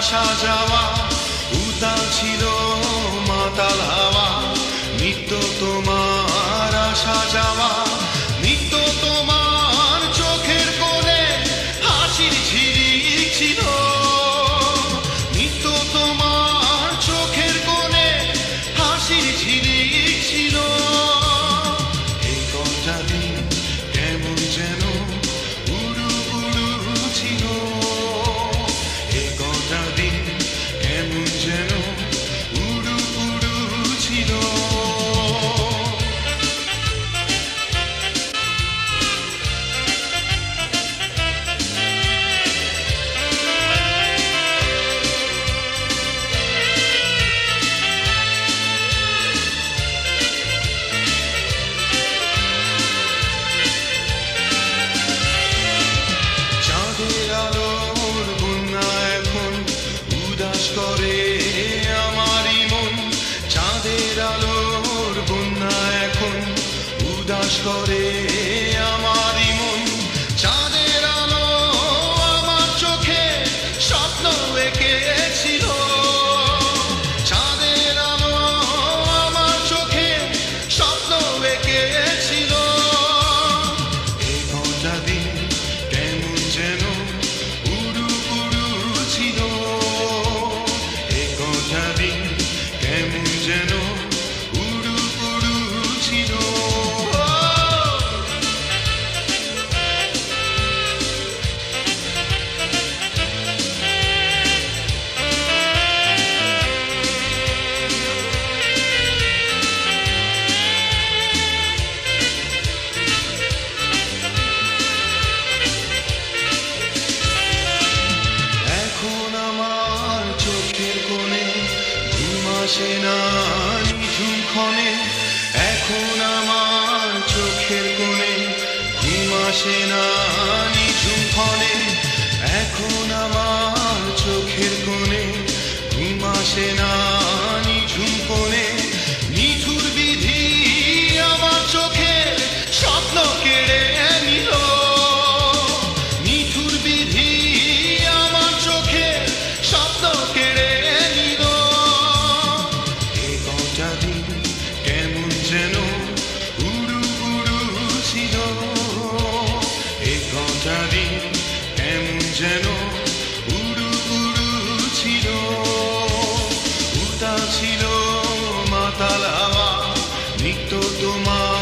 আসা যাওয়া, উতাল ছিল মাতাল হাওয়া, নিত্য তোমার আসা যাওয়া, নিত্য তোমার চোখের কোণে হাসির ঝিলিক ছিল, নিত্য তোমার চোখের কোণে হাসির ঝিলিক ছিল। এই কটা দিন কেমন যেন উড়ু উড়ু ছিল, এই কটা দিন কেমন যেন উড়ু উড়ু ছিল। চাঁদের আলোর বন্যা এখন উদাস করে আমারই মন, চাঁদের আলোর বন্যা এখন উদাস করে আমারই মন, চাঁদের আলো আমার চোখে স্বপ্ন এঁকেছিল, চাঁদের আলো আমার চোখে স্বপ্ন এঁকেছিল। এই কটা দিন কেমন যেন উড়ু উড়ু ছিল, এই কটা দিন কেমন যেন উড়ু উড়ু ছিল। এখন আমার চোখের কোণে ঘুম আসে না নিঝুম ক্ষণে, এখন আমার চোখের কোণে ঘুম আসে না নিঝুম ক্ষণে, এখন আমার চোখের কোণে ঘুম আসে না নিঝুম কোণে, নিঠুর বিধি আমার চোখের স্বপ্ন কেড়ে নিল, নিঠুর বিধি আমার চোখের স্বপ্ন কেড়ে নিল। এই কটা দিন কেমন যেন উড়ু উড়ু ছিল, এই কটা দিন কেমন যেন উড়ু উড়ু ছিল, উতাল ছিল মাতাল হাওয়া, নিত্য তোমার